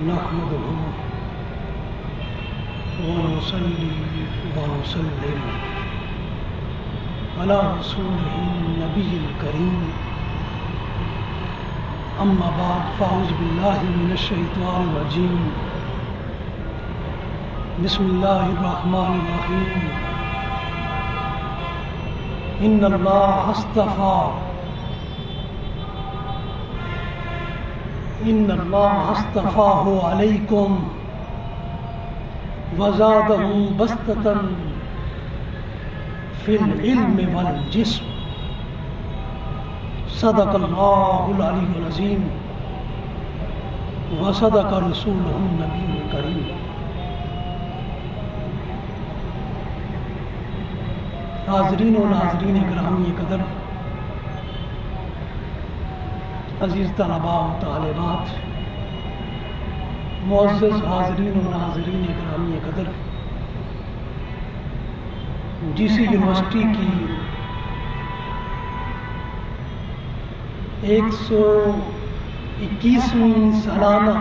نحمده ونصلي ونسلم على رسوله النبي الكريم أما بعد فأعوذ بالله من الشيطان الرجيم بسم الله الرحمن الرحيم إن الله اصطفاه عليكم وزاده بسطة في العلم والجسم صدق الله العلي العظيم وصدق رسوله النبي الكريم۔ حاضرین و ناظرین گرامی قدر، عزیز طلباء و طالبات، معزز حاضرین و ناظرین گرامی قدر، جی سی یونیورسٹی کی 121ویں سالانہ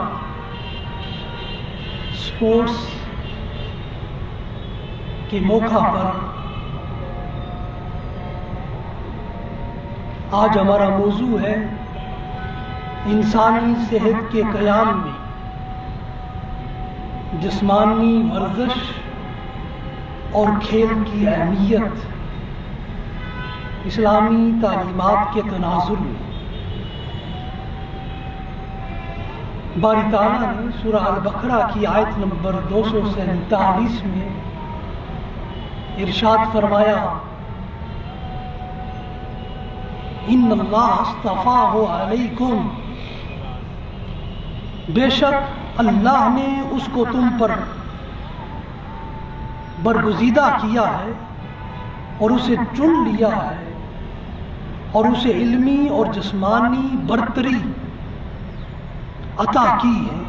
اسپورٹس کے موقع پر آج ہمارا موضوع ہے انسانی صحت کے قیام میں جسمانی ورزش اور کھیل کی اہمیت، اسلامی تعلیمات کے تناظر میں۔ باری تعالیٰ نے سورہ البقرہ کی آیت نمبر 247 میں ارشاد فرمایا، ان اللہ اصطفاہ علیکم، بے شک اللہ نے اس کو تم پر برگزیدہ کیا ہے اور اسے چن لیا ہے اور اسے علمی اور جسمانی برتری عطا کی ہے۔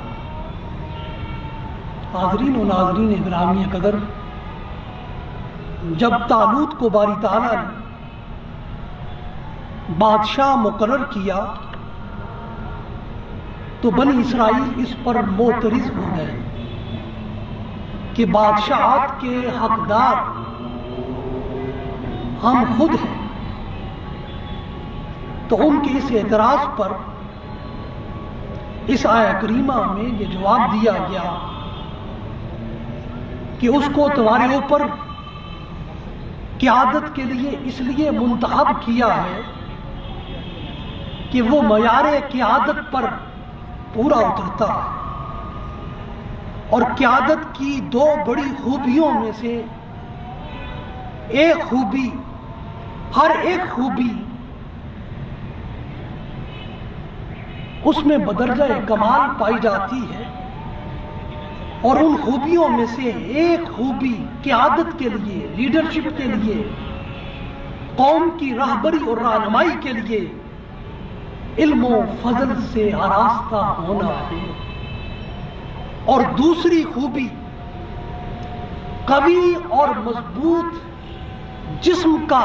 حاضرین و ناظرین گرامی قدر، جب طالوت کو باری تعالیٰ نے بادشاہ مقرر کیا تو بنی اسرائیل اس پر معترض ہو گئے کہ بادشاہت کے حقدار ہم خود ہیں۔ تو ان کے اس اعتراض پر اس آیہ کریمہ میں یہ جواب دیا گیا کہ اس کو تمہارے اوپر قیادت کے لیے اس لیے منتخب کیا ہے کہ وہ معیار قیادت پر پورا اترتا ہے، اور قیادت کی دو بڑی خوبیوں میں سے ایک خوبی، ہر ایک خوبی اس میں بدرجہ کمال پائی جاتی ہے، اور ان خوبیوں میں سے ایک خوبی قیادت کے لیے، لیڈرشپ کے لیے، قوم کی رہبری اور رہنمائی کے لیے علم و فضل سے آراستہ ہونا ہے، اور دوسری خوبی قوی اور مضبوط جسم کا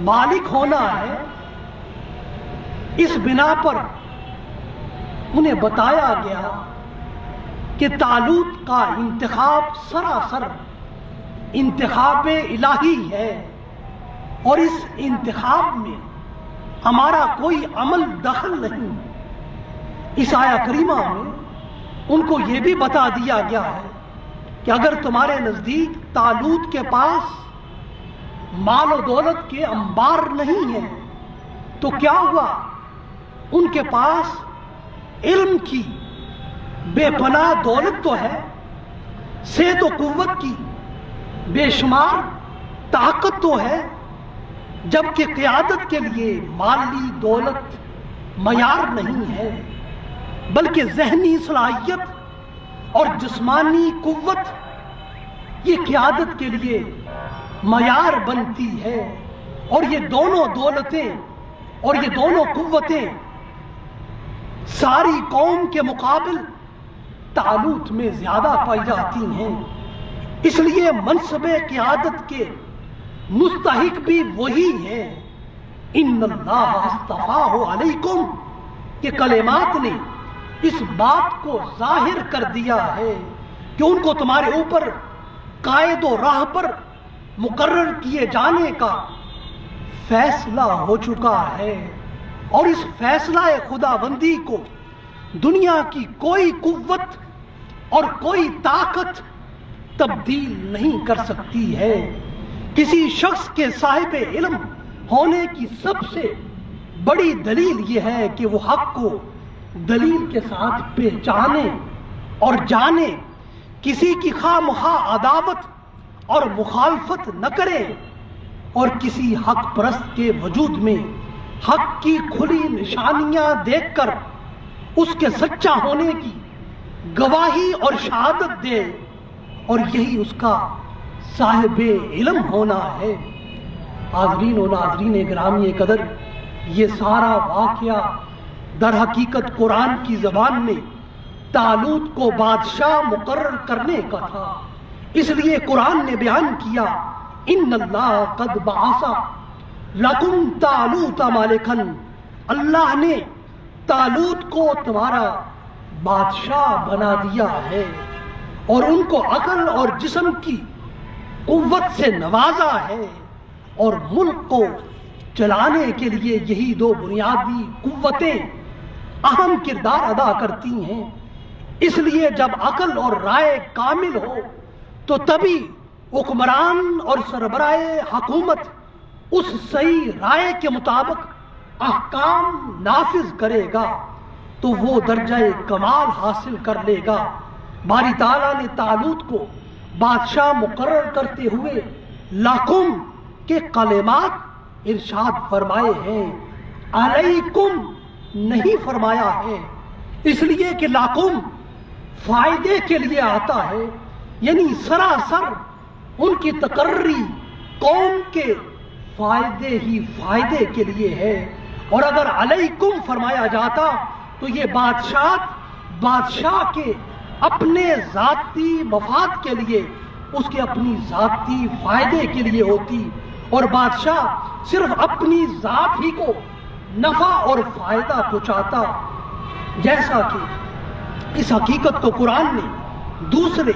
مالک ہونا ہے۔ اس بنا پر انہیں بتایا گیا کہ طالوت کا انتخاب سراسر انتخاب الہی ہے، اور اس انتخاب میں ہمارا کوئی عمل دخل نہیں۔ اس آیہ کریمہ میں ان کو یہ بھی بتا دیا گیا ہے کہ اگر تمہارے نزدیک طالوت کے پاس مال و دولت کے انبار نہیں ہیں تو کیا ہوا، ان کے پاس علم کی بے پناہ دولت تو ہے، صحت و قوت کی بے شمار طاقت تو ہے، جبکہ قیادت کے لیے مالی دولت معیار نہیں ہے، بلکہ ذہنی صلاحیت اور جسمانی قوت یہ قیادت کے لیے معیار بنتی ہے۔ اور یہ دونوں دولتیں اور یہ دونوں قوتیں ساری قوم کے مقابل طالوت میں زیادہ پائی جاتی ہیں، اس لیے منصب قیادت کے مستحق بھی وہی ہیں۔ ان اللہ اصطفاہ علیکم کے کلمات نے اس بات کو ظاہر کر دیا ہے کہ ان کو تمہارے اوپر قائد و راہ پر مقرر کیے جانے کا فیصلہ ہو چکا ہے، اور اس فیصلہ خداوندی کو دنیا کی کوئی قوت اور کوئی طاقت تبدیل نہیں کر سکتی ہے۔ کسی شخص کے صاحب علم ہونے کی سب سے بڑی دلیل یہ ہے کہ وہ حق کو دلیل کے ساتھ پہچانے اور جانے، کسی کی خواہ مخواہ عداوت اور مخالفت نہ کرے، اور کسی حق پرست کے وجود میں حق کی کھلی نشانیاں دیکھ کر اس کے سچا ہونے کی گواہی اور شہادت دے، اور یہی اس کا صاحب علم ہونا ہے۔ حاضرین و ناظرین گرامی قدر، یہ سارا واقعہ در حقیقت قرآن کی زبان میں طالوت کو بادشاہ مقرر کرنے کا تھا۔ اس لیے قرآن نے بیان کیا، ان اللہ قد بعث لکم طالوت ملکا، اللہ نے طالوت کو تمہارا بادشاہ بنا دیا ہے، اور ان کو عقل اور جسم کی قوت سے نوازا ہے، اور ملک کو چلانے کے لیے یہی دو بنیادی قوتیں اہم کردار ادا کرتی ہیں۔ اس لیے جب عقل اور رائے کامل ہو تو تبھی حکمران اور سربراہ حکومت اس صحیح رائے کے مطابق احکام نافذ کرے گا تو وہ درجہ کمال حاصل کر لے گا۔ باری تعالیٰ نے طالوت کو بادشاہ مقرر کرتے ہوئے لکم کے کلمات ارشاد فرمائے ہیں، علیکم نہیں فرمایا ہے، اس لیے کہ لکم فائدے کے لیے آتا ہے، یعنی سراسر ان کی تقرری قوم کے فائدے ہی فائدے کے لیے ہے۔ اور اگر علیکم فرمایا جاتا تو یہ بادشاہ کے اپنے ذاتی مفاد کے لیے، اس کے اپنی ذاتی فائدے کے لیے ہوتی، اور بادشاہ صرف اپنی ذات ہی کو نفع اور فائدہ پہنچاتا، جیسا کہ اس حقیقت کو قرآن نے دوسرے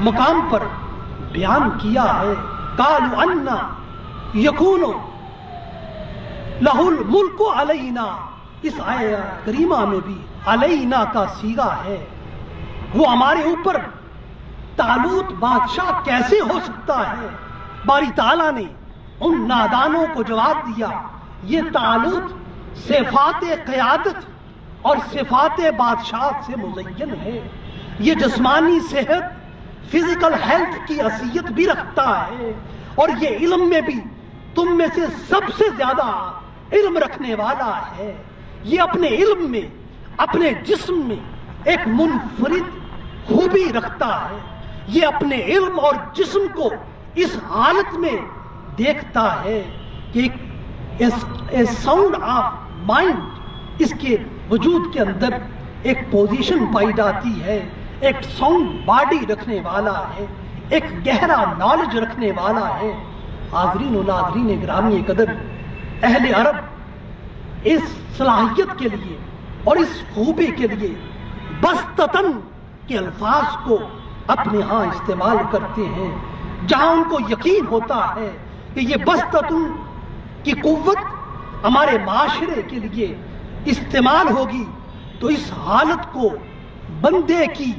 مقام پر بیان کیا ہے۔ قالوا انا یکون لہ الملک علینا، اس آیت کریمہ میں بھی علینا کا صیغہ ہے، وہ ہمارے اوپر طالوت بادشاہ کیسے ہو سکتا ہے؟ باری تعالیٰ نے ان نادانوں کو جواب دیا، یہ طالوت صفات قیادت اور صفات بادشاہ سے مزین ہے، یہ جسمانی صحت فزیکل ہیلتھ کی حیثیت بھی رکھتا ہے، اور یہ علم میں بھی تم میں سے سب سے زیادہ علم رکھنے والا ہے۔ یہ اپنے علم میں، اپنے جسم میں ایک منفرد خوبی رکھتا ہے، یہ اپنے علم اور جسم کو اس حالت میں دیکھتا ہے کہ ساؤنڈ آف مائنڈ، اس کے وجود کے اندر ایک پوزیشن پائی جاتی ہے، ایک ساؤنڈ باڈی رکھنے والا ہے، ایک گہرا نالج رکھنے والا ہے۔ حاضرین و ناظرین گرامی قدر، اہل عرب اس صلاحیت کے لیے اور اس خوبی کے لیے بسطتاً کے الفاظ کو اپنے ہاں استعمال کرتے ہیں، جہاں ان کو یقین ہوتا ہے کہ یہ بسطتاً کی قوت ہمارے معاشرے کے لیے استعمال ہوگی، تو اس حالت کو بندے کی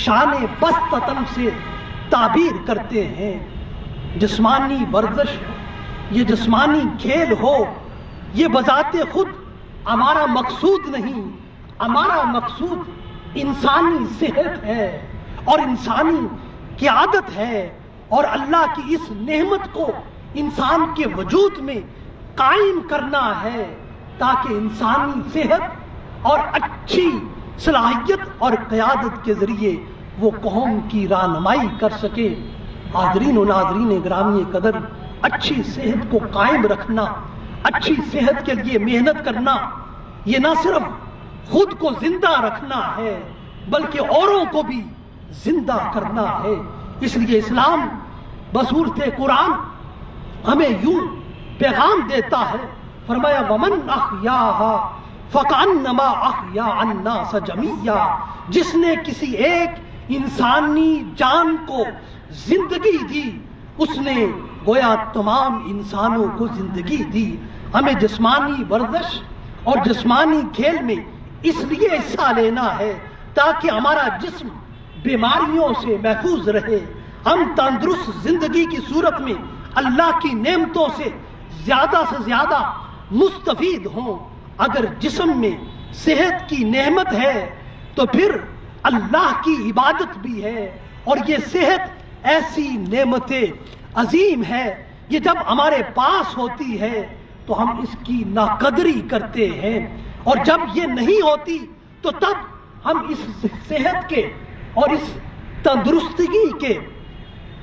شان بسطتاً سے تعبیر کرتے ہیں۔ جسمانی ورزش، یہ جسمانی کھیل ہو، یہ بذات خود ہمارا مقصود نہیں، ہمارا مقصود انسانی صحت ہے اور انسانی قیادت ہے، اور اللہ کی اس نعمت کو انسان کے وجود میں قائم کرنا ہے تاکہ انسانی صحت اور اچھی صلاحیت اور قیادت کے ذریعے وہ قوم کی رہنمائی کر سکے۔ حاضرین و ناظرین گرامی قدر، اچھی صحت کو قائم رکھنا، اچھی صحت کے لیے محنت کرنا، یہ نہ صرف خود کو زندہ رکھنا ہے بلکہ اوروں کو بھی زندہ کرنا ہے۔ اس لیے اسلام بصورت قرآن ہمیں یوں پیغام دیتا ہے، فرمایا وَمَنْ أَحْيَاهَا فَكَأَنَّمَا أَحْيَا النَّاسَ جَمِيعًا، جس نے کسی ایک انسانی جان کو زندگی دی، اس نے گویا تمام انسانوں کو زندگی دی۔ ہمیں جسمانی ورزش اور جسمانی کھیل میں اس لیے حصہ لینا ہے تاکہ ہمارا جسم بیماریوں سے محفوظ رہے، ہم تندرست زندگی کی صورت میں اللہ کی نعمتوں سے زیادہ مستفید ہوں۔ اگر جسم میں صحت کی نعمت ہے تو پھر اللہ کی عبادت بھی ہے، اور یہ صحت ایسی نعمت عظیم ہے، یہ جب ہمارے پاس ہوتی ہے تو ہم اس کی ناقدری کرتے ہیں، اور جب یہ نہیں ہوتی تو تب ہم اس صحت کے اور اس تندرستگی کے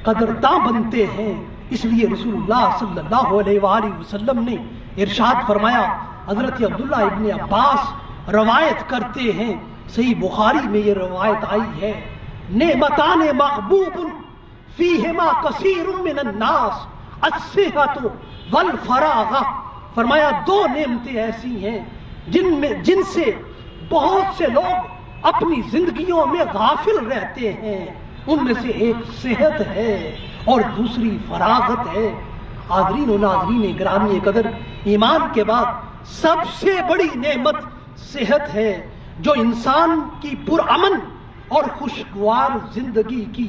قدرداں بنتے ہیں۔ اس لیے رسول اللہ صلی اللہ علیہ وآلہ وسلم نے ارشاد فرمایا، حضرت عبداللہ ابن عباس روایت کرتے ہیں، صحیح بخاری میں یہ روایت آئی ہے، نعمتان مغبوب فیہما کثیر من الناس الصحۃ والفراغ، فرمایا دو نعمتیں ایسی ہیں جن سے بہت سے لوگ اپنی زندگیوں میں غافل رہتے ہیں، ان میں سے ایک صحت ہے اور دوسری فراغت ہے۔ حاضرین و ناظرین گرامی قدر، ایمان کے بعد سب سے بڑی نعمت صحت ہے، جو انسان کی پرامن اور خوشگوار زندگی کی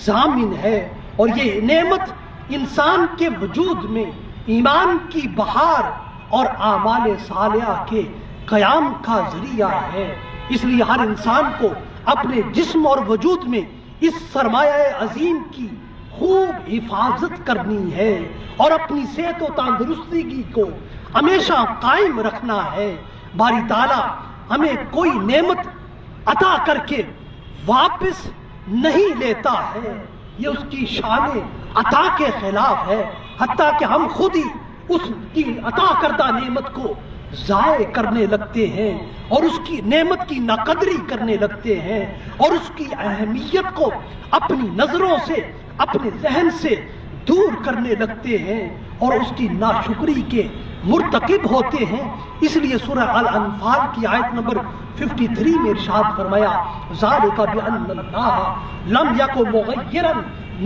ضامن ہے، اور یہ نعمت انسان کے وجود میں ایمان کی بہار اور اعمال صالحہ کے قیام کا ذریعہ ہے۔ اس لیے ہر انسان کو اپنے جسم اور وجود میں اس سرمایہ عظیم کی خوب حفاظت کرنی ہے، اور اپنی صحت و تندرستی کو ہمیشہ قائم رکھنا ہے۔ باری تعالیٰ ہمیں کوئی نعمت عطا کر کے واپس نہیں لیتا ہے، یہ اس کی شان عطا کے خلاف ہے، حتیٰ کہ ہم خود ہی اس کی عطا کردہ نعمت کو ضائع کرنے لگتے ہیں، اور اس کی نعمت کی ناقدری کرنے لگتے ہیں، اور اس کی اہمیت کو اپنی نظروں سے، اپنے ذہن سے دور کرنے لگتے ہیں، اور اس کی ناشکری کے مرتکب ہوتے ہیں۔ اس لیے سورہ الانفال کی آیت نمبر 53 میں ارشاد فرمایا، ذالک بأن اللہ لم یک مغیرا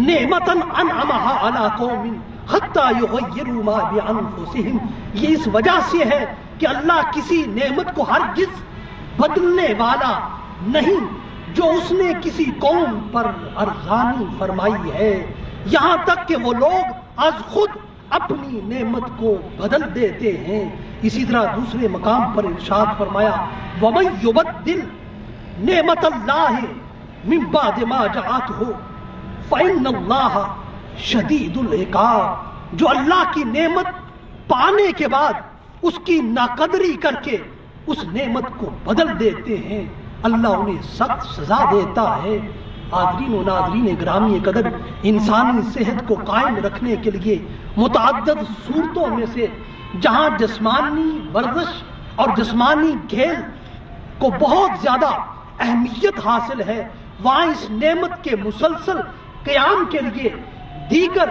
نعمتا انعمها علی قوم حتی یغیروا ما بانفسہم، یہ اس وجہ سے ہے کہ اللہ کسی نعمت کو ہرگز بدلنے والا نہیں جو اس نے کسی قوم پر ارزانی فرمائی ہے، یہاں تک کہ وہ لوگ از خود اپنی نعمت کو بدل دیتے ہیں۔ اسی طرح دوسرے مقام پر ارشاد فرمایا، وَمَن يُبَدِّلْ نِعْمَتَ اللَّهِ مِن بَعْدِ مَا جَاءَتْهُ فَإِنَّ اللَّهَ شَدِيدُ الْعِقَابِ، جو اللہ کی نعمت پانے کے بعد اس کی ناقدری کر کے اس نعمت کو بدل دیتے ہیں، اللہ انہیں سخت سزا دیتا ہے۔ حاضرین و ناظرین گرامی قدر، انسانی صحت کو قائم رکھنے کے لیے متعدد صورتوں میں سے جہاں جسمانی ورزش اور جسمانی کھیل کو بہت زیادہ اہمیت حاصل ہے، وہاں اس نعمت کے مسلسل قیام کے لیے دیگر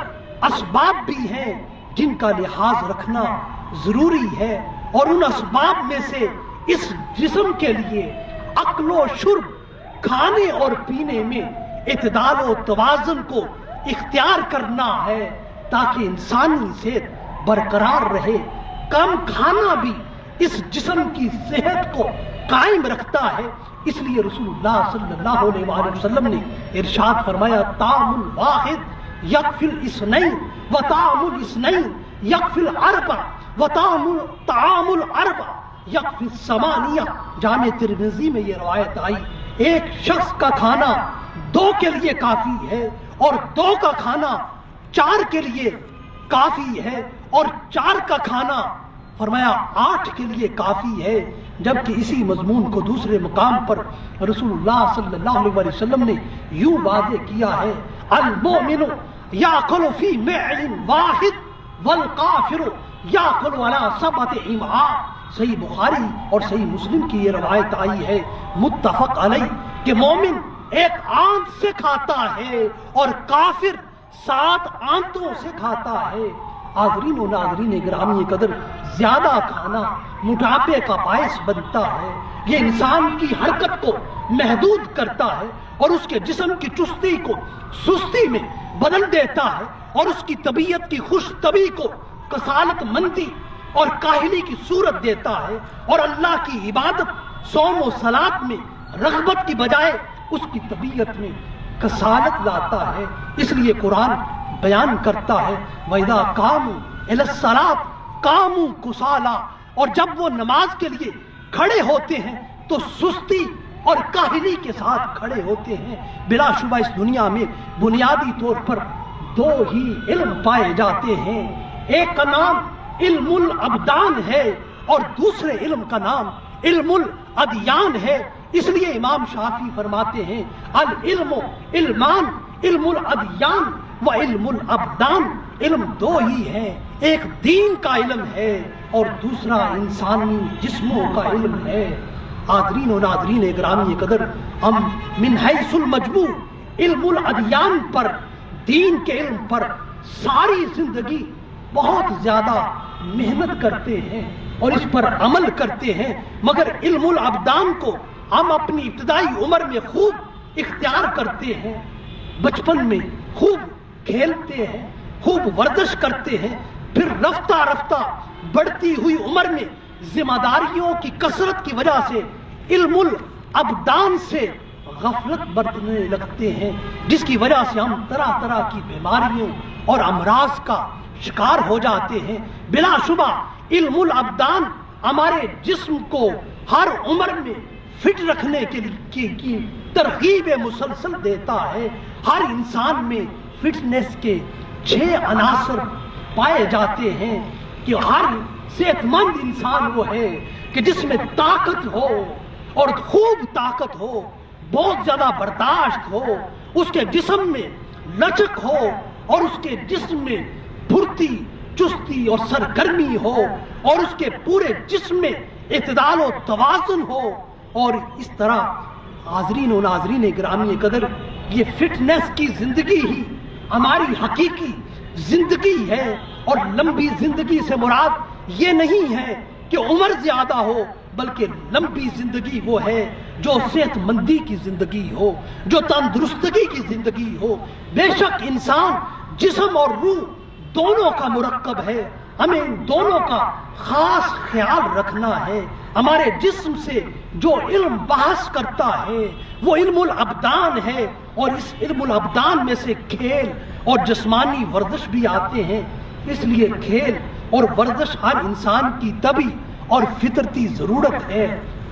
اسباب بھی ہیں جن کا لحاظ رکھنا ضروری ہے، اور ان اسباب میں سے اس جسم کے لیے عقل و شرب، کھانے اور پینے میں اعتدال و توازن کو اختیار کرنا ہے تاکہ انسانی صحت برقرار رہے۔ کم کھانا بھی اس جسم کی صحت کو قائم رکھتا ہے، اس لیے رسول اللہ صلی اللہ علیہ وآلہ وسلم نے ارشاد فرمایا، طعام الواحد یکفی الاثنین و طعام الاثنین یکفی الاربع و طعام الاربع یکفی الثمانیہ۔ جامع ترمذی میں یہ روایت آئی، ایک شخص کا کھانا 2 کے لیے کافی ہے، اور 2 کا کھانا 4 کے لیے کافی ہے، اور 4 کا کھانا فرمایا 8 کے لیے کافی ہے۔ جبکہ اسی مضمون کو دوسرے مقام پر رسول اللہ صلی اللہ علیہ وسلم نے یوں واضح کیا ہے، المؤمن یاکل فی معل واحد والکافر یاکل علی 7 امعاء۔ صحیح بخاری اور صحیح مسلم کی یہ روایت آئی ہے، متفق علیہ، کہ مومن ایک آنت سے کھاتا ہے اور کافر 7 آنتوں سے کھاتا ہے۔ حاضرین و ناظرین گرامی قدر، زیادہ کھانا موٹاپے کا باعث بنتا ہے، یہ انسان کی حرکت کو محدود کرتا ہے اور اس کے جسم کی چستی کو سستی میں بدل دیتا ہے اور اس کی طبیعت کی خوش طبعی کو کسالت مندی اور کاہلی کی صورت دیتا ہے، اور اللہ کی عبادت صوم و صلات میں رغبت کی بجائے اس کی طبیعت میں کسالت لاتا ہے۔ اس لیے قرآن بیان کرتا ہے وَإِذَا قَامُوا إِلَى الصَّلَاةِ قَامُوا كُسَالَىٰ، اور جب وہ نماز کے لیے کھڑے ہوتے ہیں تو سستی اور کاہلی کے ساتھ کھڑے ہوتے ہیں۔ بلا شبہ اس دنیا میں بنیادی طور پر دو ہی علم پائے جاتے ہیں، ایک کا نام علم الابدان ہے اور دوسرے علم کا نام علم الادیان ہے۔ اس لیے امام شافعی فرماتے ہیں العلم علمان، علم الادیان و علم الابدان، علم دو ہی ہیں، ایک دین کا علم ہے اور دوسرا انسانی جسموں کا علم ہے۔ حاضرین و ناظرین گرامی قدر، ہم من حیث المجموع علم الادیان پر، دین کے علم پر ساری زندگی بہت زیادہ محنت کرتے ہیں اور اس پر عمل کرتے ہیں، مگر علم الابدان کو ہم اپنی ابتدائی عمر میں خوب اختیار کرتے ہیں، بچپن میں خوب کھیلتے ہیں، خوب ورزش کرتے ہیں، پھر رفتہ رفتہ بڑھتی ہوئی عمر میں ذمہ داریوں کی کثرت کی وجہ سے علم الابدان سے غفلت برتنے لگتے ہیں، جس کی وجہ سے ہم طرح طرح کی بیماریوں اور امراض کا شکار ہو جاتے ہیں۔ بلا شبہ علم الابدان ہمارے جسم کو ہر عمر میں فٹ رکھنے کے لیے ترغیب مسلسل دیتا ہے۔ ہر انسان میں فٹنس کے 6 عناصر پائے جاتے ہیں کہ ہر صحت مند انسان وہ ہے کہ جس میں طاقت ہو اور خوب طاقت ہو، بہت زیادہ برداشت ہو، اس کے جسم میں لچک ہو اور اس کے جسم میں پھرتی چستی اور سرگرمی ہو اور اس کے پورے جسم میں اعتدال و توازن ہو، اور اس طرح حاضرین و ناظرین گرامی قدر، یہ فٹنس کی زندگی ہی ہماری حقیقی زندگی ہے۔ اور لمبی زندگی سے مراد یہ نہیں ہے کہ عمر زیادہ ہو، بلکہ لمبی زندگی وہ ہے جو صحت مندی کی زندگی ہو، جو تندرستگی کی زندگی ہو۔ بے شک انسان جسم اور روح دونوں کا مرکب ہے، ہمیں ان دونوں کا خاص خیال رکھنا ہے۔ ہمارے جسم سے جو علم بحث کرتا ہے وہ علم الابدان ہے، اور اس علم الابدان میں سے کھیل اور جسمانی ورزش بھی آتے ہیں۔ اس لیے کھیل اور ورزش ہر انسان کی طبعی اور فطرتی ضرورت ہے۔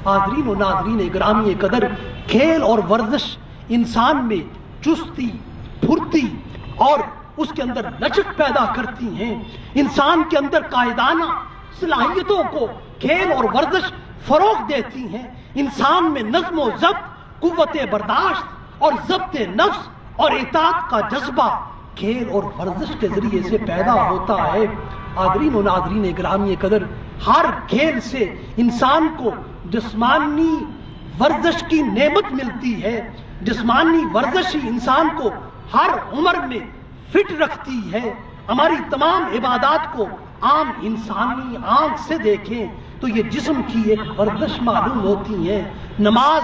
حاضرین و ناظرین گرامی قدر، کھیل اور ورزش انسان میں چستی، پھرتی اور اس کے اندر لچک پیدا کرتی ہیں۔ انسان کے اندر قائدانہ صلاحیتوں کو کھیل اور ورزش فروغ دیتی ہیں۔ انسان میں نظم و ضبط، قوت برداشت اور ضبط نفس اور اطاعت کا جذبہ کھیل اور ورزش کے ذریعے سے پیدا ہوتا ہے۔ حاضرین و ناظرین گرامی قدر، ہر کھیل سے انسان کو جسمانی ورزش کی نعمت ملتی ہے۔ جسمانی ورزش ہی انسان کو ہر عمر میں فٹ رکھتی ہے۔ ہماری تمام عبادات کو عام انسانی آنکھ سے دیکھیں تو یہ جسم کی ایک ورزش معلوم ہوتی ہے۔ نماز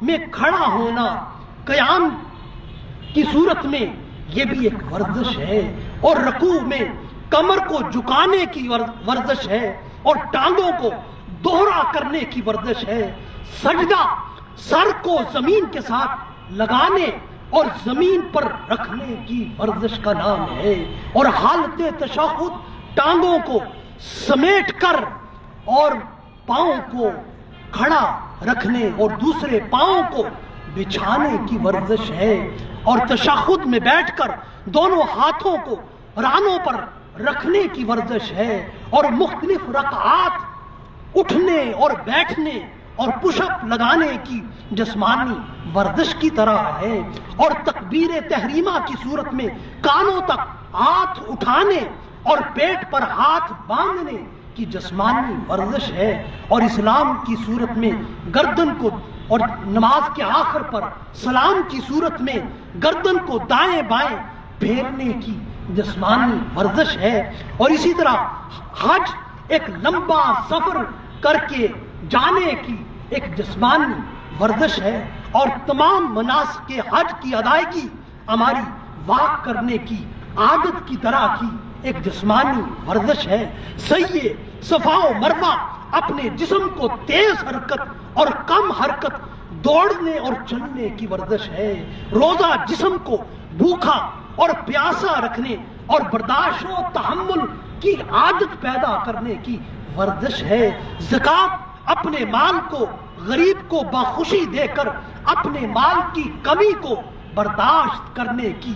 میں کھڑا ہونا قیام کی صورت میں یہ بھی ایک ورزش ہے، اور رکوع میں کمر کو جھکانے کی ورزش ہے، اور ٹانگوں کو دوہرا کرنے کی ورزش ہے۔ سجدہ سر کو زمین کے ساتھ لگانے اور زمین پر رکھنے کی ورزش کا نام ہے، اور حالت تشہد ٹانگوں کو سمیٹ کر اور پاؤں کو کھڑا رکھنے اور دوسرے پاؤں کو بچھانے کی ورزش ہے، اور تشہد میں بیٹھ کر دونوں ہاتھوں کو رانوں پر رکھنے کی ورزش ہے، اور مختلف رکعات اٹھنے اور بیٹھنے اور پش اپ لگانے کی جسمانی ورزش کی طرح ہے، اور تکبیر تحریمہ کی صورت میں کانوں تک ہاتھ اٹھانے اور پیٹ پر ہاتھ باندھنے کی جسمانی ورزش ہے، اور اسلام کی صورت میں گردن کو، اور نماز کے آخر پر سلام کی صورت میں گردن کو دائیں بائیں پھیرنے کی جسمانی ورزش ہے، اور اسی طرح حج ایک لمبا سفر کر کے جانے کی ایک جسمانی ورزش ہے، اور تمام مناسک حج کی ادائیگی ہماری واک کرنے کی عادت کی طرح کی ایک جسمانی ورزش ہے۔ سعی صفا و مروہ اپنے جسم کو تیز حرکت اور کم حرکت، دوڑنے اور چلنے کی ورزش ہے۔ روزہ جسم کو بھوکا اور پیاسا رکھنے اور برداشت و تحمل کی عادت پیدا کرنے کی ورزش ہے۔ زکوٰۃ اپنے مال کو غریب کو بخوشی دے کر اپنے مال کی کمی کو برداشت کرنے کی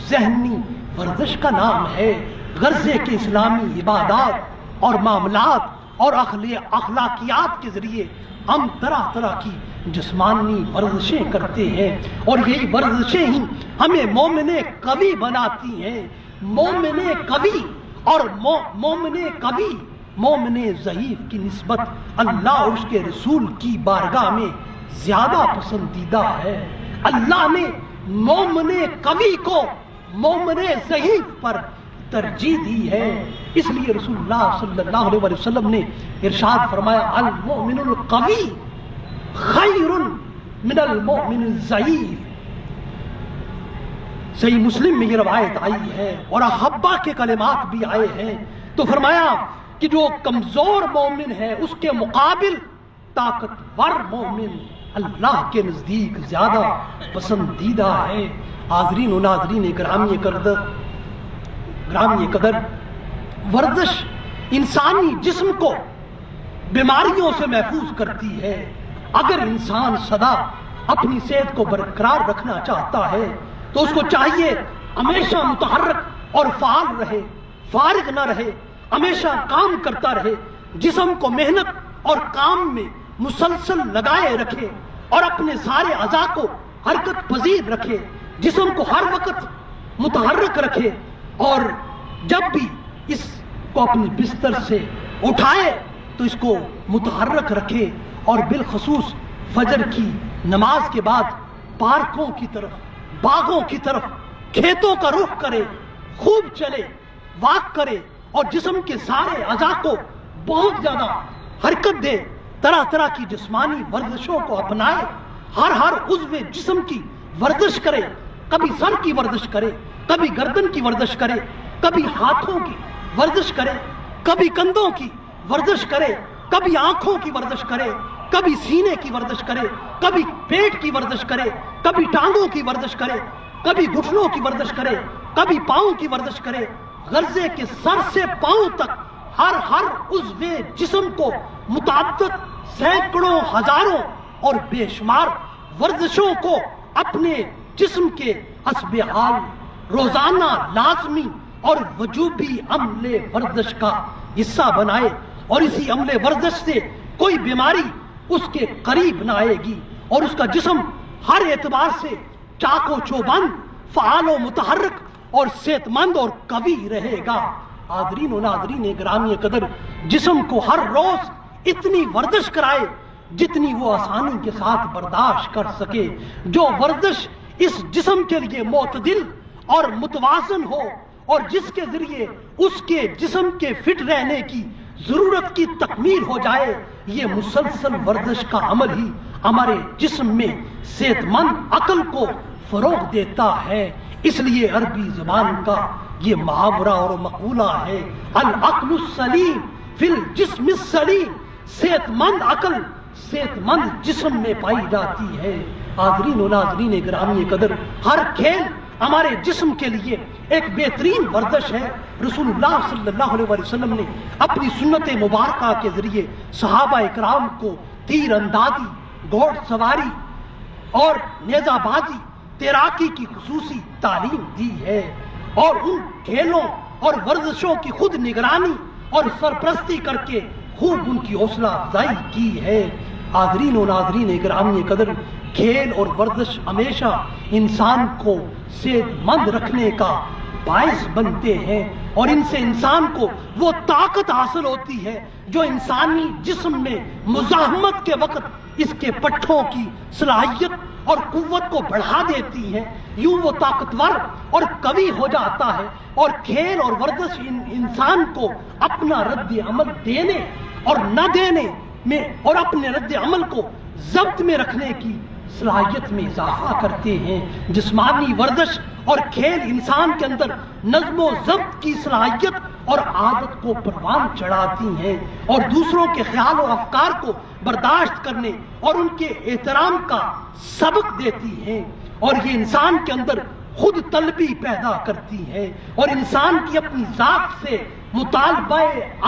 ذہنی ورزش کا نام ہے۔ غرضے کے اسلامی عبادات اور معاملات اور اخلاقیات کے ذریعے ہم طرح طرح کی جسمانی ورزشیں کرتے ہیں، اور یہی ورزشیں ہی ہمیں مومن قوی بناتی ہیں۔ مومن قوی اور مومن ضعیف کی نسبت اللہ اور اس کے رسول کی بارگاہ میں زیادہ پسندیدہ ہے۔ اللہ نے مومن قوی کو مومن ضعیف پر ترجیح دی ہے، اس لیے رسول اللہ صلی اللہ علیہ وسلم نے ارشاد فرمایا المؤمن القوی خیر من المؤمن الضعیف۔ صحیح مسلم میں یہ روایت آئی ہے، اور احبا کے کلمات بھی آئے ہیں، تو فرمایا کہ جو کمزور مومن ہے اس کے مقابل طاقتور مومن اللہ کے نزدیک زیادہ پسندیدہ ہے۔ حاضرین و ناظرین گرامی قدر، ورزش انسانی جسم کو بیماریوں سے محفوظ کرتی ہے۔ اگر انسان سدا اپنی صحت کو برقرار رکھنا چاہتا ہے تو اس کو چاہیے ہمیشہ متحرک اور فعال رہے، فارغ نہ رہے، ہمیشہ کام کرتا رہے، جسم کو محنت اور کام میں مسلسل لگائے رکھے، اور اپنے سارے اعضاء کو حرکت پذیر رکھے، جسم کو ہر وقت متحرک رکھے، اور جب بھی اس کو اپنی بستر سے اٹھائے تو اس کو متحرک رکھے، اور بالخصوص فجر کی نماز کے بعد پارکوں کی طرف، باغوں کی طرف، کھیتوں کا رخ کرے، خوب چلے، واک کرے، اور جسم کے سارے اعضاء کو بہت زیادہ حرکت دے، طرح طرح کی جسمانی ورزشوں کو اپنائے، ہر عضو جسم کی ورزش کرے، کبھی سر کی ورزش کرے، کبھی گردن کی ورزش کرے، کبھی ہاتھوں کی ورزش کرے، کبھی کندھوں کی ورزش کرے، کبھی آنکھوں کی ورزش کرے، کبھی سینے کی ورزش کرے، کبھی پیٹ کی ورزش کرے، کبھی ٹانگوں کی ورزش کرے، کبھی گھٹنوں کی ورزش کرے، کبھی پاؤں کی ورزش کرے۔ غرضے کے سر سے پاؤں تک ہر عضو جسم کو متعدد سینکڑوں، ہزاروں اور بے شمار ورزشوں کو اپنے جسم کے حسب حال روزانہ لازمی اور وجوبی عمل ورزش کا حصہ بنائے، اور اسی عمل ورزش سے کوئی بیماری اس کے قریب نہ آئے گی، اور اس کا جسم ہر اعتبار سے چاق و چوبند، فعال و متحرک اور صحت مند اور قوی رہے گا۔ حاضرین و ناظرین گرامی قدر، جسم کو ہر روز اتنی ورزش کرائے جتنی وہ آسانی کے ساتھ برداشت کر سکے۔ جو ورزش اس جسم کے لیے معتدل اور متوازن ہو، اور جس کے ذریعے اس کے جسم کے فٹ رہنے کی ضرورت کی تکمیل ہو جائے، یہ مسلسل ورزش کا عمل ہی ہمارے جسم میں صحت مند عقل کو فروغ دیتا ہے۔ اس لیے عربی زبان کا یہ محاورہ اور مقولہ ہے العقل السلیم فی الجسم السلیم، صحت مند عقل صحت مند جسم میں پائی جاتی ہے۔ حاضرین و ناظرین گرامی قدر، ہر کھیل ہمارے جسم کے لیے ایک بہترین ورزش ہے۔ رسول اللہ صلی اللہ علیہ وسلم نے اپنی سنت مبارکہ کے ذریعے صحابہ اکرام کو تیر اندازی، گھوڑ سواری اور نیزہ بازی، تیراکی کی خصوصی تعلیم دی ہے، اور ان کھیلوں اور ورزشوں کی خود نگرانی اور سرپرستی کر کے خوب ان کی حوصلہ افزائی کی ہے۔ حاضرین و ناظرین گرامی قدر، کھیل اور ورزش ہمیشہ انسان کو صحت مند رکھنے کا باعث بنتے ہیں، اور ان سے انسان کو وہ طاقت حاصل ہوتی ہے جو انسانی جسم میں مزاحمت کے وقت اس کے پٹھوں کی صلاحیت اور قوت کو بڑھا دیتی ہیں، یوں وہ طاقتور اور قوی ہو جاتا ہے۔ اور کھیل اور ورزش انسان کو اپنا رد عمل دینے اور نہ دینے میں اور اپنے رد عمل کو ضبط میں رکھنے کی صلاحیت میں اضافہ کرتے ہیں۔ جسمانی ورزش اور کھیل انسان کے اندر نظم و ضبط کی صلاحیت اور عادت کو پروان چڑھاتی ہیں اور دوسروں کے خیال و افکار کو برداشت کرنے اور ان کے احترام کا سبق دیتی ہیں، اور یہ انسان کے اندر خود طلبی پیدا کرتی ہے اور انسان کی اپنی ذات سے مطالبہ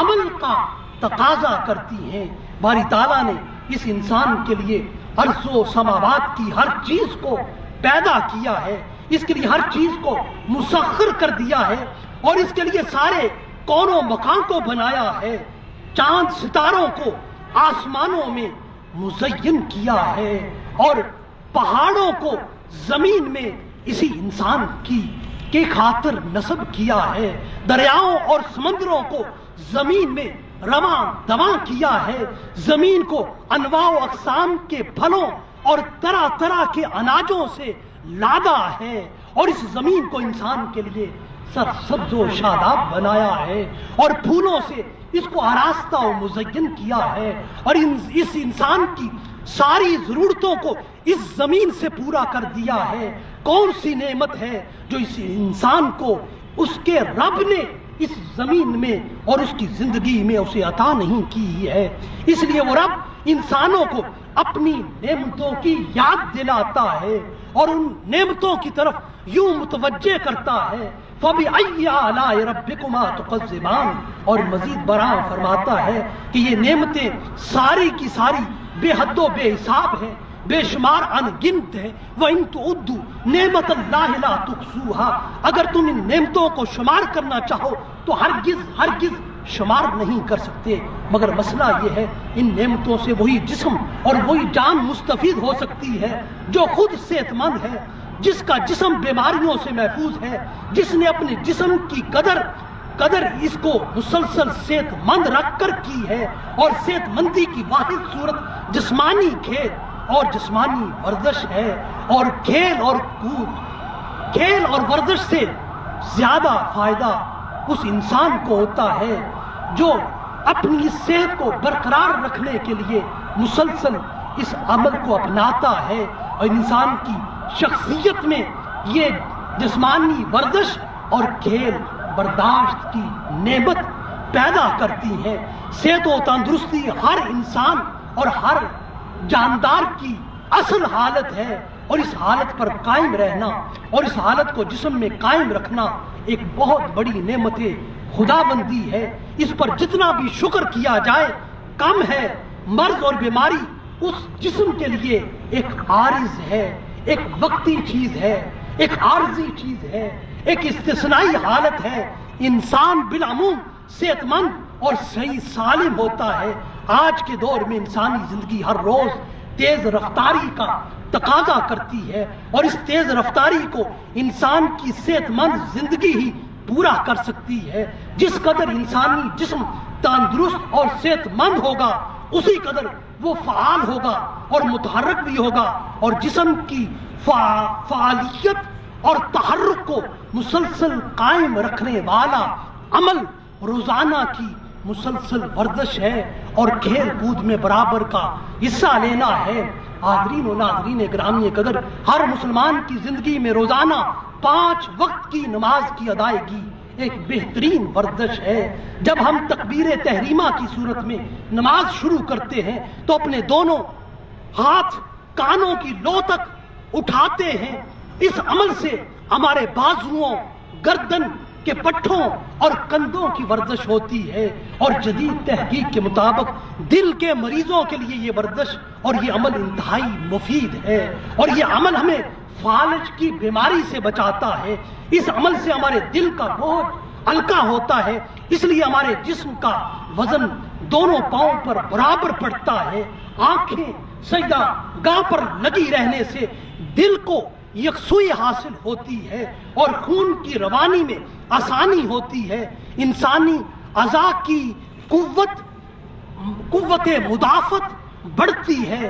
عمل کا تقاضا کرتی ہیں۔ باری تعالیٰ نے اس انسان کے لیے ارض و سماوات کی ہر چیز کو پیدا کیا ہے، اس کے لیے ہر چیز کو مسخر کر دیا ہے اور اس کے لیے سارے کون و مکان کو بنایا ہے، چاند ستاروں کو آسمانوں میں مزین کیا ہے اور پہاڑوں کو زمین میں اسی انسان کی خاطر نصب کیا ہے، دریاؤں اور سمندروں کو زمین میں رواں دواں کیا ہے، زمین کو انواع و اقسام کے پھلوں اور طرح طرح کے اناجوں سے لادا ہے اور اس زمین کو انسان کے لیے سرسبز و شاداب بنایا ہے اور پھولوں سے اس کو آراستہ و مزین کیا ہے اور اس انسان کی ساری ضرورتوں کو اس زمین سے پورا کر دیا ہے۔ کون سی نعمت ہے جو اس انسان کو اس کے رب نے اس زمین میں اور اس کی زندگی میں اسے عطا نہیں کی ہے؟ اس لیے وہ رب انسانوں کو اپنی نعمتوں کی یاد دلاتا ہے اور ان نعمتوں کی طرف یوں متوجہ کرتا ہے، فَبِأَيِّ آلَاءِ رَبِّكُمَا تُكَذِّبَانِ، اور مزید برآں فرماتا ہے کہ یہ نعمتیں ساری کی ساری بے حد و بے حساب ہیں، بے شمار ان گنت ہے۔ وَإِن تُعُدُّوا نِعْمَتَ اللَّهِ لَا تُحْصُوهَا، اگر تم ان نعمتوں کو شمار کرنا چاہو تو ہرگز شمار نہیں کر سکتے۔ مگر مسئلہ یہ ہے ان نعمتوں سے وہی جسم اور وہی جان مستفید ہو سکتی ہے جو خود صحت مند ہے، جس کا جسم بیماریوں سے محفوظ ہے، جس نے اپنے جسم کی قدر اس کو مسلسل صحت مند رکھ کر کی ہے، اور صحت مندی کی واحد صورت جسمانی کھیل اور جسمانی ورزش ہے، اور کھیل اور ورزش سے زیادہ فائدہ اس انسان کو ہوتا ہے جو اپنی اس صحت کو برقرار رکھنے کے لیے مسلسل اس عمل کو اپناتا ہے، اور انسان کی شخصیت میں یہ جسمانی ورزش اور کھیل برداشت کی نعمت پیدا کرتی ہیں۔ صحت و تندرستی ہر انسان اور ہر جاندار کی اصل حالت ہے، اور اس حالت پر قائم رہنا اور اس حالت کو جسم میں قائم رکھنا ایک بہت بڑی نعمت خدا بندی ہے۔ اس پر جتنا بھی شکر کیا جائے کم ہے۔ مرض اور بیماری اس جسم کے لیے ایک عارض ہے، ایک وقتی چیز ہے، ایک عارضی چیز ہے، ایک استثنائی حالت ہے۔ انسان بالعموم صحت مند اور صحیح سالم ہوتا ہے۔ آج کے دور میں انسانی زندگی ہر روز تیز رفتاری کا تقاضا کرتی ہے، اور اس تیز رفتاری کو انسان کی صحت مند زندگی ہی پورا کر سکتی ہے۔ جس قدر انسانی جسم تندرست اور صحت مند ہوگا اسی قدر وہ فعال ہوگا اور متحرک بھی ہوگا، اور جسم کی فعالیت اور تحرک کو مسلسل قائم رکھنے والا عمل روزانہ کی مسلسل ورزش ہے اور کھیل کود میں برابر کا حصہ لینا ہے۔ حاضرین و ناظرین گرامی قدر، ہر مسلمان کی زندگی میں روزانہ 5 وقت کی نماز کی ادائیگی ایک بہترین ورزش ہے۔ جب ہم تکبیر تحریمہ کی صورت میں نماز شروع کرتے ہیں تو اپنے دونوں ہاتھ کانوں کی لو تک اٹھاتے ہیں۔ اس عمل سے ہمارے بازوؤں، گردن کے پٹھوں اور کندھوں کی ورزش ہوتی ہے، اور جدید تحقیق کے مطابق دل کے مریضوں کے لیے یہ ورزش اور یہ عمل انتہائی مفید ہے، اور یہ عمل ہمیں فالج کی بیماری سے بچاتا ہے۔ اس عمل سے ہمارے دل کا بوجھ ہلکا ہوتا ہے، اس لیے ہمارے جسم کا وزن دونوں پاؤں پر برابر پڑتا ہے۔ آنکھیں سجدہ گاہ پر لگی رہنے سے دل کو یکسوئی حاصل ہوتی ہے اور خون کی روانی میں آسانی ہوتی ہے۔ انسانی اعضاء کی قوت مدافعت بڑھتی ہے،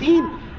3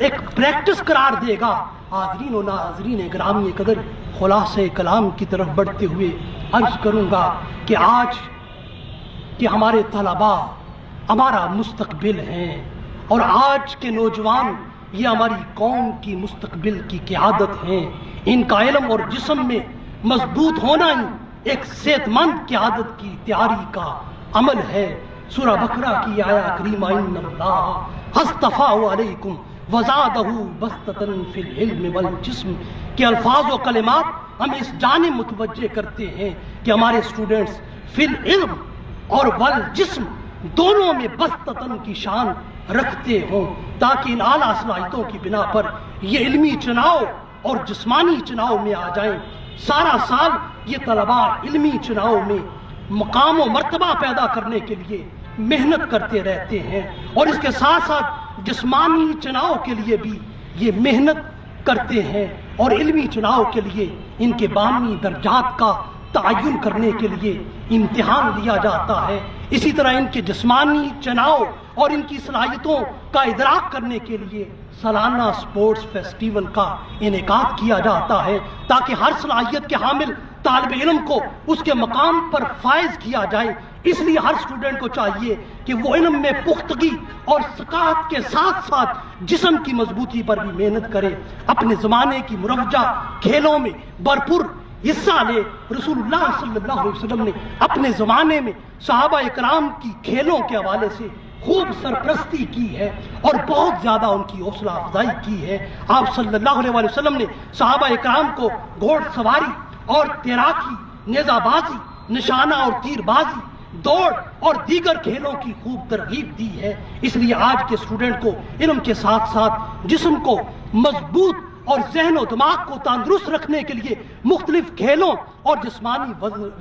ایک پریکٹس قرار دے گا۔ حاضرین و ناظرین گرامی قدر، خلاصہ کلام کی طرف بڑھتے ہوئے عرض کروں گا کہ آج کہ ہمارے طلباء ہمارا مستقبل ہیں، اور آج کے نوجوان یہ ہماری قوم کی مستقبل کی قیادت ہیں۔ ان کا علم اور جسم میں مضبوط ہونا ہی ایک صحت مند قیادت کی تیاری کا عمل ہے۔ سورہ بقرہ کی آیہ کریمہ ان اللہ اصطفیٰ علیکم وزادہ بسطۃ فی العلم والجسم کے الفاظ و کلمات ہمیں اس جانب متوجہ کرتے ہیں کہ ہمارے اسٹوڈنٹس فی العلم اور والجسم دونوں میں بسطۃ کی شان رکھتے ہوں، تاکہ ان اعلیٰ صلاحیتوں کی بنا پر یہ علمی چناؤ اور جسمانی چناؤ میں آ جائیں۔ سارا سال یہ طلباء علمی چناؤ میں مقام و مرتبہ پیدا کرنے کے لیے محنت کرتے رہتے ہیں، اور اس کے ساتھ ساتھ جسمانی چناؤ کے لیے بھی یہ محنت کرتے ہیں، اور علمی چناؤ کے لیے ان کے بامی درجات کا تعین کرنے کے لیے امتحان لیا جاتا ہے۔ اسی طرح ان کے جسمانی چناؤ اور ان کی صلاحیتوں کا ادراک کرنے کے لیے سالانہ سپورٹس فیسٹیول کا انعقاد کیا جاتا ہے، تاکہ ہر صلاحیت کے حامل طالب علم کو اس کے مقام پر فائز کیا جائے۔ اس لیے ہر اسٹوڈنٹ کو چاہیے کہ وہ علم میں پختگی اور ثقافت کے ساتھ ساتھ جسم کی مضبوطی پر بھی محنت کرے، اپنے زمانے کی مروجہ کھیلوں میں بھرپور حصہ لے۔ رسول اللہ صلی اللہ علیہ وسلم نے اپنے زمانے میں صحابہ اکرام کی کھیلوں کے حوالے سے خوب سرپرستی کی ہے اور بہت زیادہ ان کی حوصلہ افزائی کی ہے۔ آپ صلی اللہ علیہ وسلم نے صحابہ اکرام کو گھوڑ سواری اور تیراکی، نیزہ بازی، نشانہ اور تیر بازی، دوڑ اور دیگر کھیلوں کی خوب ترغیب دی ہے۔ اس لیے آج کے اسٹوڈنٹ کو علم کے ساتھ ساتھ جسم کو مضبوط اور ذہن و دماغ کو تندرست رکھنے کے لیے مختلف کھیلوں اور جسمانی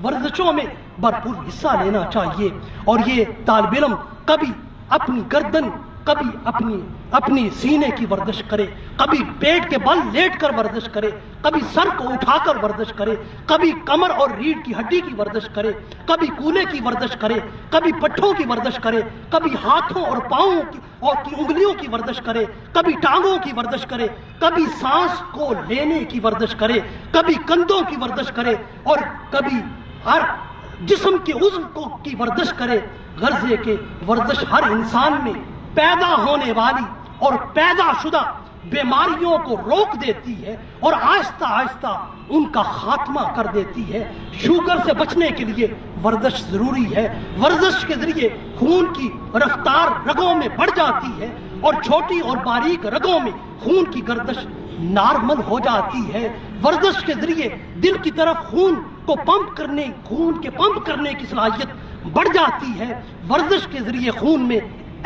ورزشوں میں بھرپور حصہ لینا چاہیے، اور یہ طالب علم کبھی اپنی گردن، کبھی اپنی سینے کی ورزش کرے، کبھی پیٹ کے بل لیٹ کر ورزش کرے، کبھی سر کو اٹھا کر ورزش کرے، کبھی کمر اور ریڑھ کی ہڈی کی ورزش کرے، کبھی کولے کی ورزش کرے، کبھی پٹھوں کی ورزش کرے، کبھی ہاتھوں اور پاؤں کی انگلیوں کی ورزش کرے، کبھی ٹانگوں کی ورزش کرے، کبھی سانس کو لینے کی ورزش کرے، کبھی کندھوں کی ورزش کرے، اور کبھی ہر جسم کے عضو کی ورزش کرے۔ غرض ہے کہ ورزش ہر انسان میں پیدا ہونے والی اور پیدا شدہ بیماریوں کو روک دیتی ہے اور آہستہ آہستہ ان کا خاتمہ کر دیتی ہے۔ شوگر سے بچنے کے لیے ورزش ضروری ہے۔ ورزش کے ذریعے خون کی رفتار رگوں میں بڑھ جاتی ہے اور چھوٹی اور باریک رگوں میں خون کی گردش نارمل ہو جاتی ہے۔ ورزش کے ذریعے دل کی طرف خون کے پمپ کرنے کی صلاحیت بڑھ جاتی ہے۔ ورزش کے ذریعے خون میں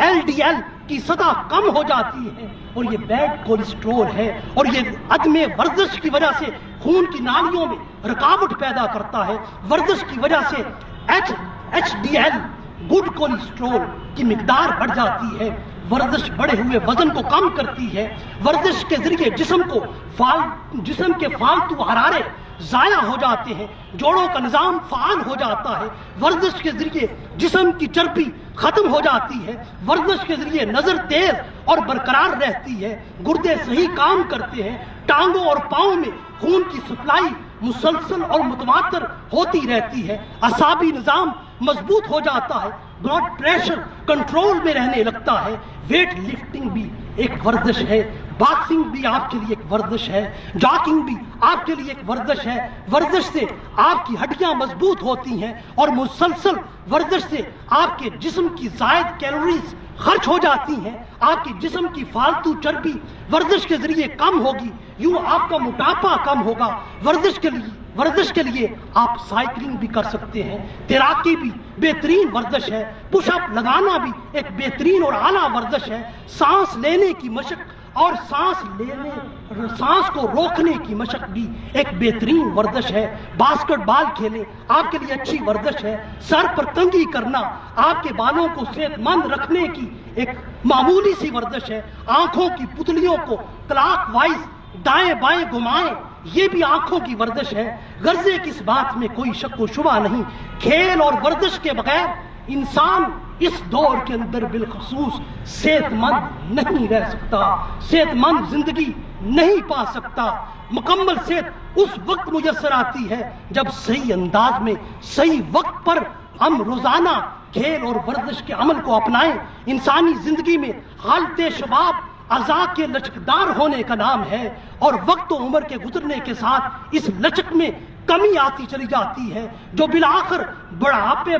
LDL کی سطح کم ہو جاتی ہے، اور یہ بیڈ کولیسٹرول ہے، اور یہ عدم ورزش کی وجہ سے خون کی نالیوں میں رکاوٹ پیدا کرتا ہے۔ ورزش کی وجہ سے HDL گڈ کولیسٹرول کی مقدار بڑھ جاتی ہے۔ ورزش بڑھے ہوئے وزن کو کم کرتی ہے۔ ورزش کے ذریعے جسم کے فالتو حرارے ضائع ہو جاتے ہیں، جوڑوں کا نظام فعال ہو جاتا ہے۔ ورزش کے ذریعے جسم کی چربی ختم ہو جاتی ہے۔ ورزش کے ذریعے نظر تیز اور برقرار رہتی ہے، گردے صحیح کام کرتے ہیں، ٹانگوں اور پاؤں میں خون کی سپلائی مسلسل اور متواتر ہوتی رہتی ہے، اعصابی نظام مضبوط ہو جاتا ہے، بلڈ پریشر کنٹرول میں رہنے لگتا ہے۔ ویٹ لفٹنگ بھی ایک ورزش ہے، باکسنگ بھی آپ کے لیے ایک ورزش ہے، جاگنگ بھی آپ کے لیے ایک ورزش ہے۔ ورزش سے آپ کی ہڈیاں مضبوط ہوتی ہیں، اور مسلسل ورزش سے آپ کے جسم کی زائد کیلوریز خرچ ہو جاتی ہیں، آپ کے جسم کی فالتو چربی ورزش کے ذریعے کم ہوگی، یوں آپ کا موٹاپا کم ہوگا۔ ورزش کے لیے آپ سائیکلنگ بھی کر سکتے ہیں، تیراکی بھی بہترین ورزش ہے، پش اپ لگانا بھی ایک بہترین اور اعلیٰ ورزش ہے، سانس لینے کی مشق اور سانس کو روکنے کی مشق بھی ایک بہترین ورزش ہے۔ باسکٹ بال کھیلیں آپ کے لیے اچھی ورزش ہے۔ سر پر کنگھی کرنا آپ کے بالوں کو صحت مند رکھنے کی ایک معمولی سی ورزش ہے۔ آنکھوں کی پتلیوں کو کلاک وائز دائیں بائیں گھمائیں، یہ بھی آنکھوں کی ورزش ہے۔ غرض ہے کہ اس بات میں کوئی شک و شبہ نہیں، کھیل اور ورزش کے بغیر انسان اس دور کے اندر بالخصوص صحت مند نہیں رہ سکتا، صحت مند زندگی نہیں پا سکتا۔ مکمل صحت اس وقت میسر آتی ہے جب صحیح انداز میں صحیح وقت پر ہم روزانہ کھیل اور ورزش کے عمل کو اپنائیں۔ انسانی زندگی میں حالت شباب اعضاء کے لچکدار ہونے کا نام ہے، اور وقت و عمر کے گزرنے کے ساتھ اس لچک میں کمی آتی چلی جاتی ہے، جو بالآخر بڑھاپے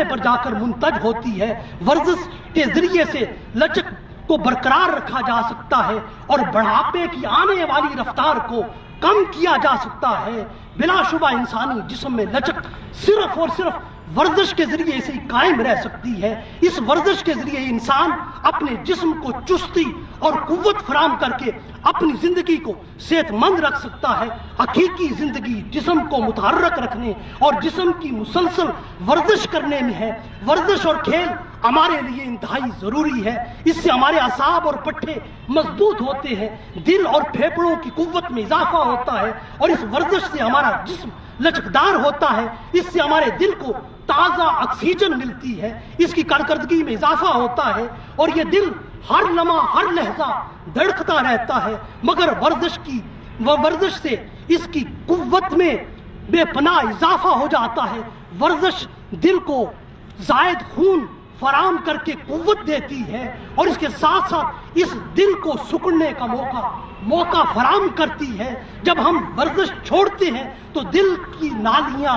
پر جا کر منتج ہوتی ہے۔ ورزش کے ذریعے سے لچک کو برقرار رکھا جا سکتا ہے اور بڑھاپے کی آنے والی رفتار کو کم کیا جا سکتا ہے۔ بلا شبہ انسانی جسم میں لچک صرف اور صرف ورزش کے ذریعے سے قائم رہ سکتی ہے۔ اس ورزش کے ذریعے انسان اپنے جسم کو چستی اور قوت فراہم کر کے اپنی زندگی کو صحت مند رکھ سکتا ہے۔ حقیقی زندگی جسم کو متحرک رکھنے اور جسم کی مسلسل ورزش کرنے میں ہے۔ ورزش اور کھیل ہمارے لیے انتہائی ضروری ہے۔ اس سے ہمارے اعصاب اور پٹھے مضبوط ہوتے ہیں، دل اور پھیپھڑوں کی قوت میں اضافہ ہوتا ہے، اور اس ورزش سے ہمارا جسم لچکدار ہوتا ہے۔ اس سے ہمارے دل کو تازہ آکسیجن ملتی ہے، اس کی کارکردگی میں اضافہ ہوتا ہے، اور یہ دل ہر لمحہ ہر لحظہ دھڑکتا رہتا ہے۔ مگر ورزش سے اس کی قوت میں بے پناہ اضافہ ہو جاتا ہے۔ ورزش دل کو زائد خون فراہم کر کے قوت دیتی ہے، اور اس کے ساتھ ساتھ اس دل کو سکڑنے کا موقع فراہم کرتی ہے۔ جب ہم ورزش چھوڑتے ہیں تو دل کی نالیاں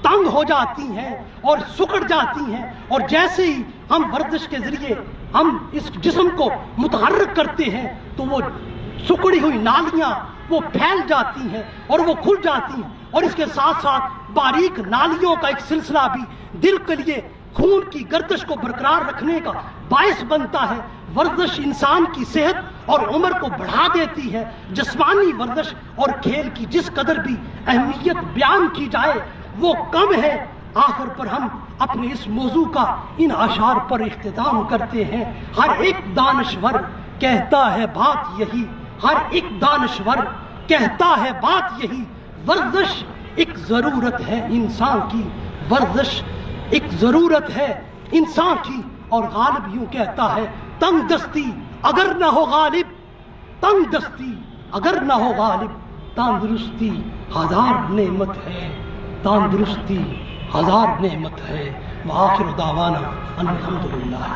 تنگ ہو جاتی ہیں اور سکڑ جاتی ہیں، اور جیسے ہی ہم ورزش کے ذریعے ہم اس جسم کو متحرک کرتے ہیں تو وہ سکڑی ہوئی نالیاں وہ پھیل جاتی ہیں اور وہ کھل جاتی ہیں، اور اس کے ساتھ ساتھ باریک نالیوں کا ایک سلسلہ بھی دل کے لیے خون کی گردش کو برقرار رکھنے کا باعث بنتا ہے۔ ورزش انسان کی صحت اور عمر کو بڑھا دیتی ہے۔ جسمانی ورزش اور کھیل کی جس قدر بھی اہمیت بیان کی جائے وہ کم ہے۔ آخر پر ہم اپنے اس موضوع کا ان اشعار پر اختتام کرتے ہیں۔ ہر ایک دانشور کہتا ہے بات یہی، ہر ایک دانشور کہتا ہے بات یہی، ورزش ایک ضرورت ہے انسان کی، ورزش ایک ضرورت ہے انسان کی۔ اور غالب یوں کہتا ہے، تنگ دستی اگر نہ ہو غالب، تنگ دستی اگر نہ ہو غالب، تندرستی ہزار نعمت ہے، تندرستی ہزار نعمت ہے۔ وآخر دعوانا ان الحمدللہ۔